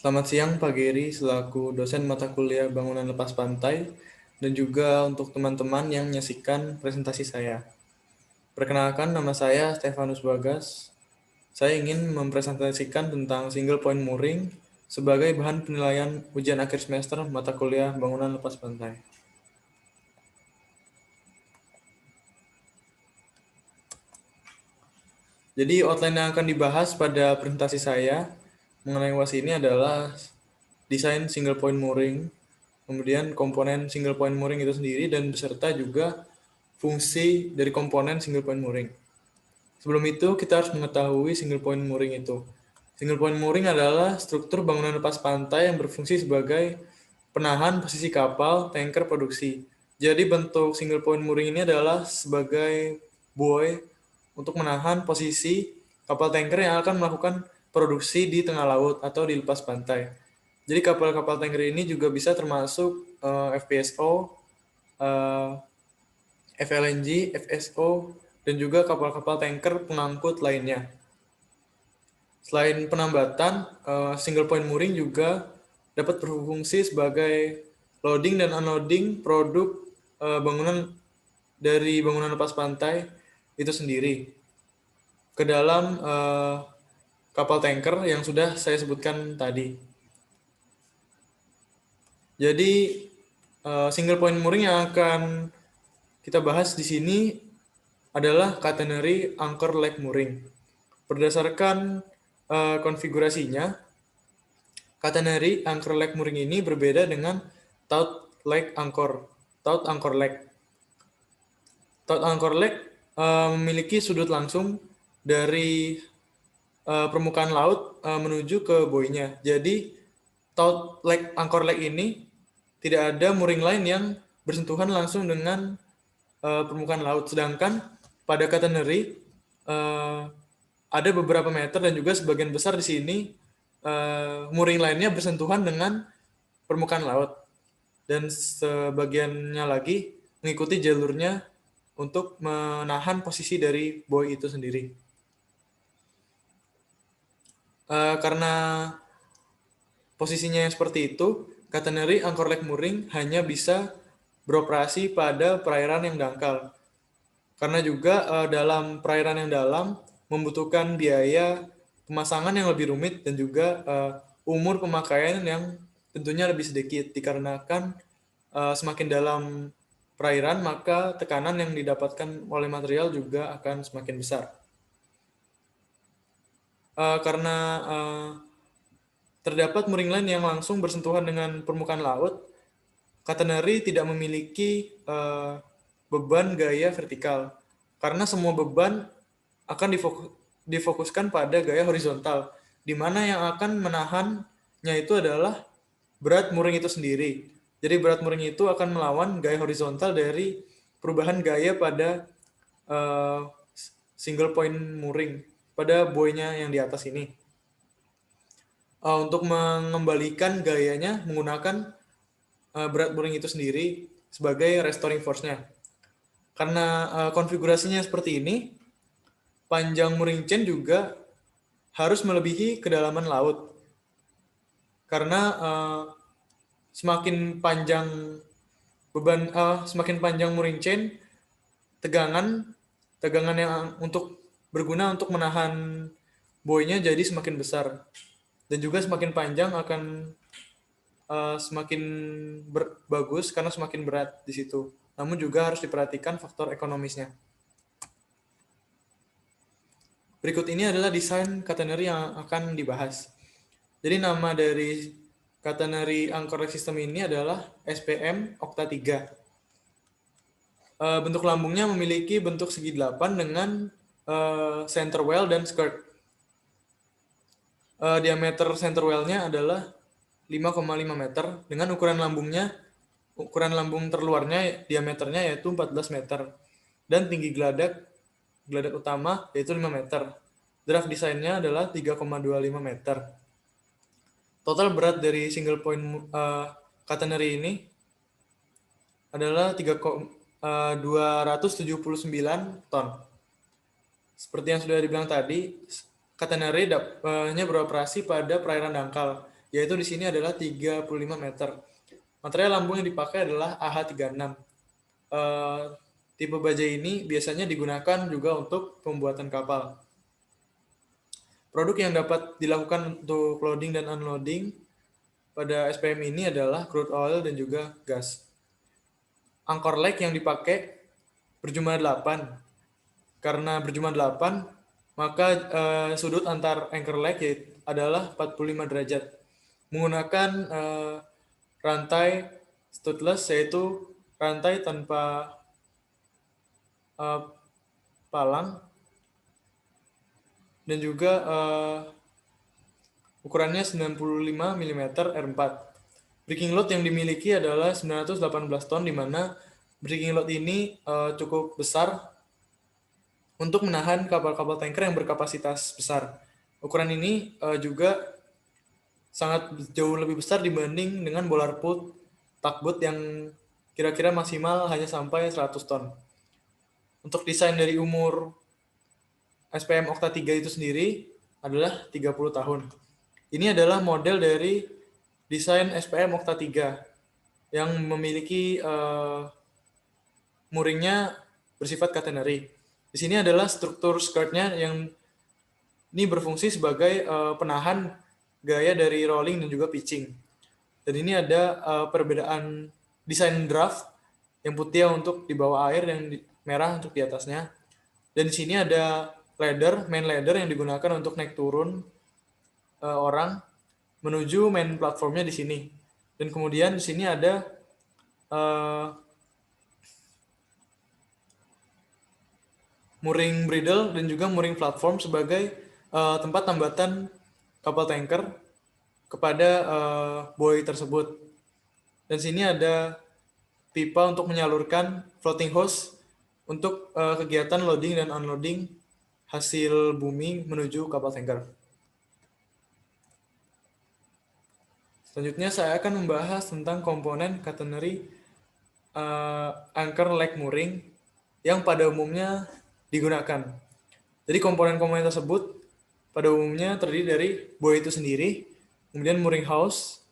Selamat siang Pak Geri selaku dosen mata kuliah bangunan lepas pantai dan juga untuk teman-teman yang menyaksikan presentasi saya. Perkenalkan nama saya Stefanus Bagas. Saya ingin mempresentasikan tentang single point mooring sebagai bahan penilaian ujian akhir semester mata kuliah bangunan lepas pantai. Jadi outline yang akan dibahas pada presentasi saya mengenai UAS ini adalah desain single point mooring, kemudian komponen single point mooring itu sendiri, dan beserta juga fungsi dari komponen single point mooring. Sebelum itu, kita harus mengetahui single point mooring itu. Single point mooring adalah struktur bangunan lepas pantai yang berfungsi sebagai penahan posisi kapal tanker produksi. Jadi bentuk single point mooring ini adalah sebagai buoy untuk menahan posisi kapal tanker yang akan melakukan produksi di tengah laut atau di lepas pantai. Jadi kapal-kapal tanker ini juga bisa termasuk FPSO, FLNG, FSO, dan juga kapal-kapal tanker pengangkut lainnya. Selain penambatan, single point mooring juga dapat berfungsi sebagai loading dan unloading produk bangunan dari bangunan lepas pantai itu sendiri ke dalam kapal tanker yang sudah saya sebutkan tadi. Jadi single point mooring yang akan kita bahas di sini adalah catenary anchor leg mooring. Berdasarkan konfigurasinya, catenary anchor leg mooring ini berbeda dengan taut leg anchor. Taut anchor leg. Taut anchor leg memiliki sudut langsung dari permukaan laut menuju ke buoy-nya. Jadi taut leg anchor leg ini tidak ada mooring lain yang bersentuhan langsung dengan permukaan laut. Sedangkan pada catenary ada beberapa meter dan juga sebagian besar di sini mooring lainnya bersentuhan dengan permukaan laut, dan sebagiannya lagi mengikuti jalurnya untuk menahan posisi dari buoy itu sendiri. Karena posisinya yang seperti itu, catenary anchor leg mooring hanya bisa beroperasi pada perairan yang dangkal. Karena juga dalam perairan yang dalam membutuhkan biaya pemasangan yang lebih rumit dan juga umur pemakaian yang tentunya lebih sedikit, dikarenakan semakin dalam perairan maka tekanan yang didapatkan oleh material juga akan semakin besar. Karena terdapat mooring line yang langsung bersentuhan dengan permukaan laut, catenary tidak memiliki beban gaya vertikal, karena semua beban akan difokuskan pada gaya horizontal, di mana yang akan menahannya itu adalah berat mooring itu sendiri. Jadi berat mooring itu akan melawan gaya horizontal dari perubahan gaya pada single point mooring, pada buoy-nya yang di atas ini. Untuk mengembalikan gayanya menggunakan berat mooring itu sendiri sebagai restoring force-nya. Karena konfigurasinya seperti ini, panjang mooring chain juga harus melebihi kedalaman laut. Karena semakin panjang semakin panjang mooring chain, tegangan yang berguna untuk menahan buoy-nya jadi semakin besar, dan juga semakin panjang akan semakin bagus karena semakin berat di situ. Namun juga harus diperhatikan faktor ekonomisnya. Berikut ini adalah desain catenary yang akan dibahas. Jadi nama dari catenary anchor system ini adalah SPM Okta 3. Bentuk lambungnya memiliki bentuk segi 8 dengan center well dan skirt. Diameter center well-nya adalah 5,5 meter dengan ukuran lambung terluarnya diameternya yaitu 14 meter, dan tinggi geladak utama yaitu 5 meter. Draft desainnya adalah 3,25 meter. Total berat dari single point catenary ini adalah 279 ton. Seperti yang sudah dibilang tadi, catenary hanya beroperasi pada perairan dangkal, yaitu di sini adalah 35 meter. Material lambung yang dipakai adalah AH36. Tipe baja ini biasanya digunakan juga untuk pembuatan kapal. Produk yang dapat dilakukan untuk loading dan unloading pada SPM ini adalah crude oil dan juga gas. Anchor leg yang dipakai berjumlah 8. Karena berjumlah 8, maka sudut antar anchor leg adalah 45 derajat. Menggunakan rantai studdless, yaitu rantai tanpa palang, dan juga ukurannya 95 mm R4. Breaking load yang dimiliki adalah 918 ton, di mana breaking load ini cukup besar untuk menahan kapal-kapal tanker yang berkapasitas besar. Ukuran ini juga sangat jauh lebih besar dibanding dengan bollard pull tugboat yang kira-kira maksimal hanya sampai 100 ton. Untuk desain dari umur SPM Okta 3 itu sendiri adalah 30 tahun. Ini adalah model dari desain SPM Okta 3 yang memiliki mooringnya bersifat catenary. Di sini adalah struktur skirtnya yang ini berfungsi sebagai penahan gaya dari rolling dan juga pitching. Dan ini ada perbedaan desain draft, yang putih untuk di bawah air, yang merah untuk di atasnya. Dan di sini ada main ladder yang digunakan untuk naik turun orang menuju main platformnya di sini. Dan kemudian di sini ada mooring bridle dan juga mooring platform sebagai tempat tambatan kapal tanker kepada buoy tersebut. Dan sini ada pipa untuk menyalurkan floating hose untuk kegiatan loading dan unloading hasil bumi menuju kapal tanker. Selanjutnya saya akan membahas tentang komponen catenary anchor leg mooring yang pada umumnya digunakan. Jadi komponen-komponen tersebut pada umumnya terdiri dari buoy itu sendiri, kemudian mooring house,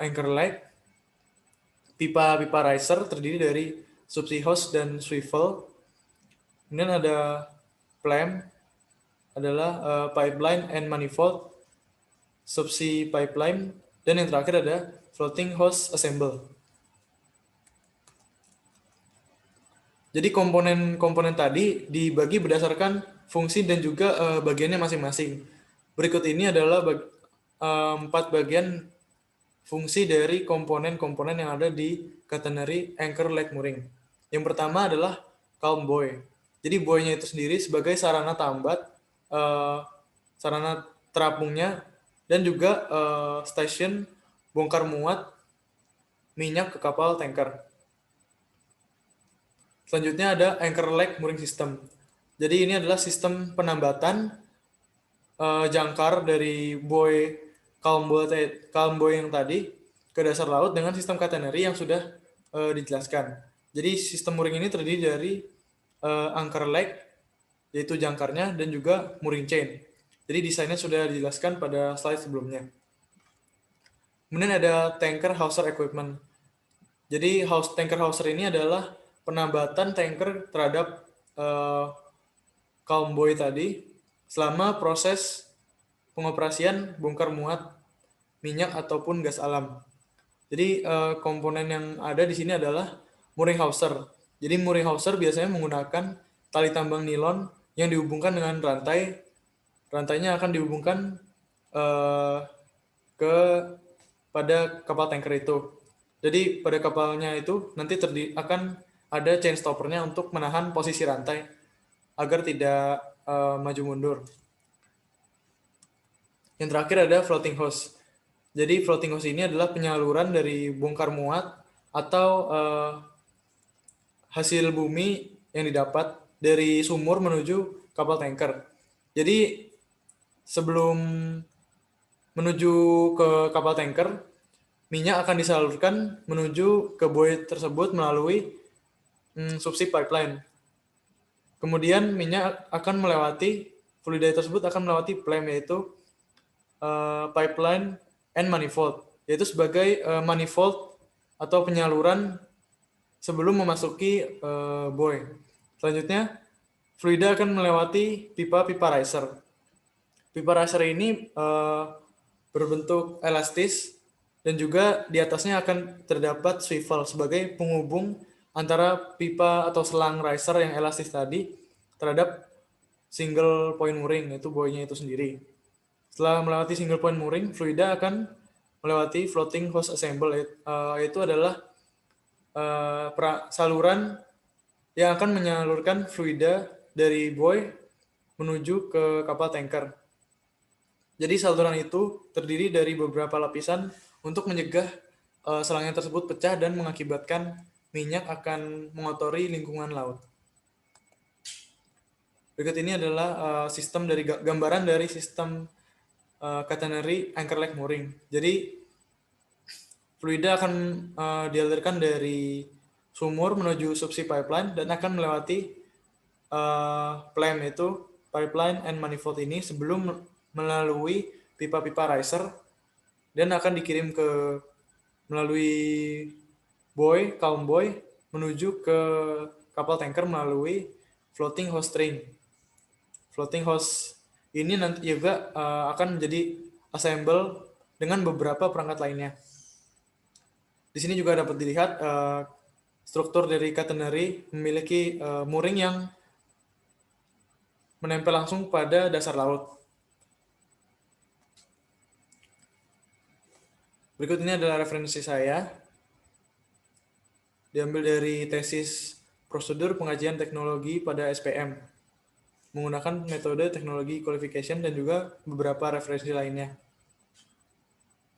anchor leg, pipa-pipa riser terdiri dari subsea hose dan swivel, kemudian ada plam, adalah pipeline and manifold, subsea pipeline, dan yang terakhir ada floating hose assemble. Jadi komponen-komponen tadi dibagi berdasarkan fungsi dan juga bagiannya masing-masing. Berikut ini adalah 4 bagian fungsi dari komponen-komponen yang ada di catenary anchor leg mooring. Yang pertama adalah calm buoy. Jadi buoy-nya itu sendiri sebagai sarana tambat, sarana terapungnya, dan juga stasiun bongkar muat minyak ke kapal tanker. Selanjutnya ada anchor leg mooring system. Jadi ini adalah sistem penambatan jangkar dari buoy calm buoy yang tadi ke dasar laut dengan sistem catenary yang sudah dijelaskan. Jadi sistem mooring ini terdiri dari anchor leg, yaitu jangkarnya, dan juga mooring chain. Jadi desainnya sudah dijelaskan pada slide sebelumnya. Kemudian ada tanker hauser equipment. Jadi tanker hauser ini adalah penambatan tanker terhadap calm buoy tadi selama proses pengoperasian bongkar muat minyak ataupun gas alam. Jadi komponen yang ada di sini adalah mooring hauser. Jadi mooring hauser biasanya menggunakan tali tambang nilon yang dihubungkan dengan rantai. Rantainya akan dihubungkan pada kapal tanker itu. Jadi pada kapalnya itu nanti akan ada chain stoppernya untuk menahan posisi rantai agar tidak maju mundur. Yang terakhir ada floating hose. Jadi floating hose ini adalah penyaluran dari bongkar muat atau hasil bumi yang didapat dari sumur menuju kapal tanker. Jadi sebelum menuju ke kapal tanker, minyak akan disalurkan menuju ke buoy tersebut melalui subsea pipeline. Kemudian minyak akan melewati, fluida tersebut akan melewati plam, yaitu pipeline and manifold, yaitu sebagai manifold atau penyaluran sebelum memasuki buoy. Selanjutnya, fluida akan melewati pipa-pipa riser. Pipa riser ini berbentuk elastis dan juga di atasnya akan terdapat swivel sebagai penghubung antara pipa atau selang riser yang elastis tadi terhadap single point mooring, yaitu buoy-nya itu sendiri. Setelah melewati single point mooring, fluida akan melewati floating hose assemble, yaitu adalah saluran yang akan menyalurkan fluida dari buoy menuju ke kapal tanker. Jadi saluran itu terdiri dari beberapa lapisan untuk mencegah selangnya tersebut pecah dan mengakibatkan minyak akan mengotori lingkungan laut. Berikut ini adalah sistem dari gambaran dari sistem catenary anchor leg mooring. Jadi fluida akan dialirkan dari sumur menuju subsea pipeline dan akan melewati PLAM, itu pipeline and manifold ini sebelum melalui pipa-pipa riser dan akan dikirim melalui calm buoy menuju ke kapal tanker melalui floating hose string. Floating hose ini nanti juga akan menjadi assemble dengan beberapa perangkat lainnya. Di sini juga dapat dilihat struktur dari catenary memiliki mooring yang menempel langsung pada dasar laut. Berikut ini adalah referensi saya, diambil dari tesis prosedur pengajian teknologi pada SPM, menggunakan metode teknologi qualification dan juga beberapa referensi lainnya.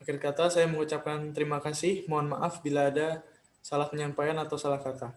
Akhir kata, saya mengucapkan terima kasih. Mohon maaf bila ada salah penyampaian atau salah kata.